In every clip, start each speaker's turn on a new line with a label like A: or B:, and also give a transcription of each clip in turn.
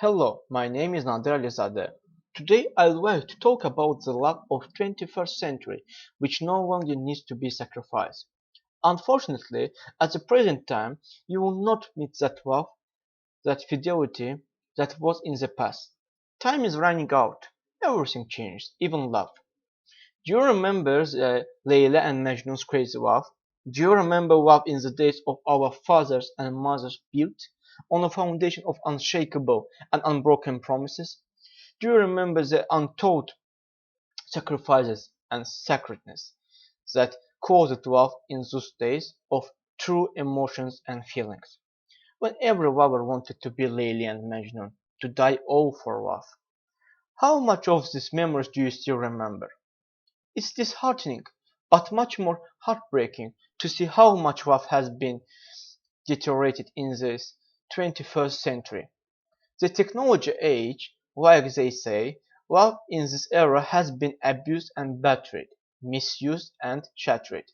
A: Hello, my name is Nadir Alizade. Today I'd like to talk about the love of 21st century, which no longer needs to be sacrificed. Unfortunately, at the present time, you will not meet that love, that fidelity that was in the past. Time is running out. Everything changed, even love. Do you remember the Leyli and Majnun's crazy love? Do you remember love in the days of our fathers and mothers built on a foundation of unshakable and unbroken promises? Do you remember the untold sacrifices and sacredness that caused love in those days of true emotions and feelings? When every lover wanted to be Leyli and Majnun, to die all for love. How much of these memories do you still remember? It's disheartening, but much more heartbreaking to see how much love has been deteriorated in this 21st century. The technology age, like they say, love in this era has been abused and battered, misused and shattered.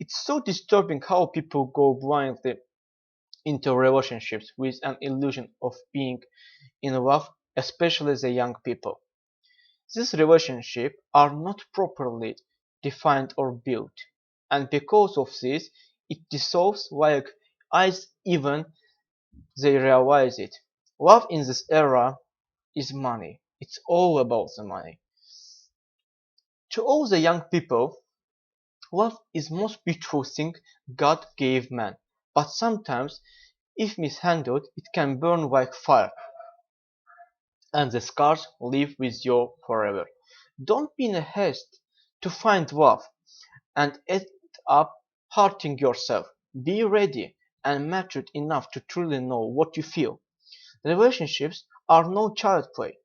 A: It's so disturbing how people go blindly into relationships with an illusion of being in love, especially the young people. These relationships are not properly defined or built, and because of this, it dissolves like ice even they realize it. Love in this era is money. It's all about the money. To all the young people, love is most beautiful thing God gave man, but sometimes, if mishandled, it can burn like fire, and the scars live with you forever. Don't be in a haste to find love and end up hurting yourself. Be ready and matured enough to truly know what you feel. Relationships are no child play.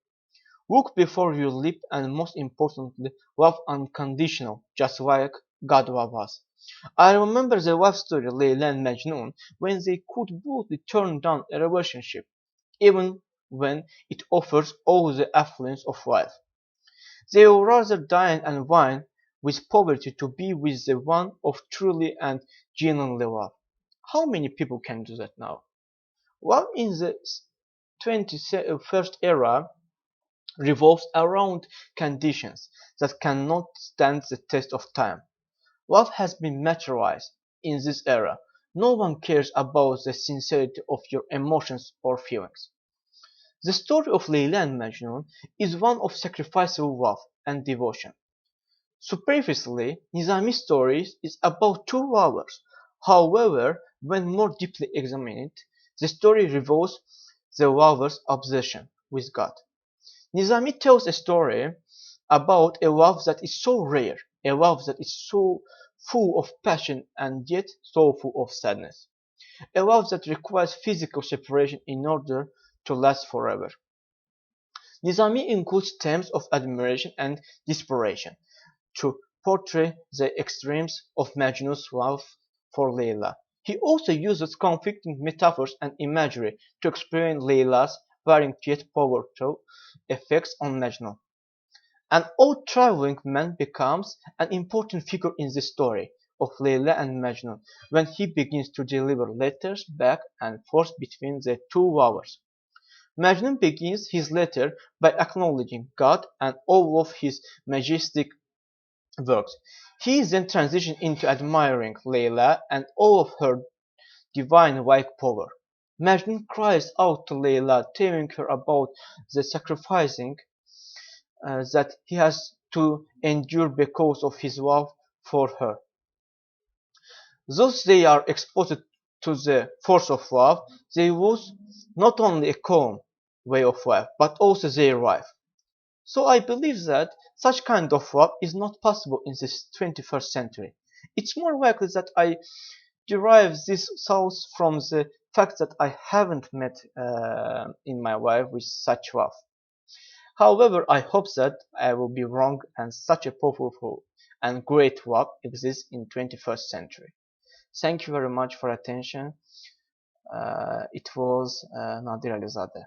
A: Look before you leap and most importantly, love unconditional, just like God loves us. I remember the love story Leyli and Majnun when they could boldly turn down a relationship, even when it offers all the affluence of life. They would rather dine and wine with poverty to be with the one of truly and genuinely love. How many people can do that now? Love in the 21st era revolves around conditions that cannot stand the test of time. Love has been materialized in this era. No one cares about the sincerity of your emotions or feelings. The story of Leyli and Majnun is one of sacrificial love and devotion. Superficially, Nizami's story is about two lovers. However, when more deeply examined, the story reveals the lover's obsession with God. Nizami tells a story about a love that is so rare, a love that is so full of passion and yet so full of sadness, a love that requires physical separation in order to last forever. Nizami includes themes of admiration and desperation to portray the extremes of Majnun's love for Layla. He also uses conflicting metaphors and imagery to explain Layla's varying yet powerful effects on Majnun. An old traveling man becomes an important figure in the story of Layla and Majnun when he begins to deliver letters back and forth between the two lovers. Majnun begins his letter by acknowledging God and all of his majestic works. He then transitions into admiring Layla and all of her divine-like power. Majnun cries out to Layla, telling her about the sacrificing that he has to endure because of his love for her. Thus they are exposed to the force of love, they lose not only a calm way of life, but also their life. So I believe that such kind of love is not possible in this 21st century. It's more likely that I derive this thoughts from the fact that I haven't met in my life with such love. However, I hope that I will be wrong and such a powerful and great love exists in 21st century. Thank you very much for attention. It was Nadir Alizade.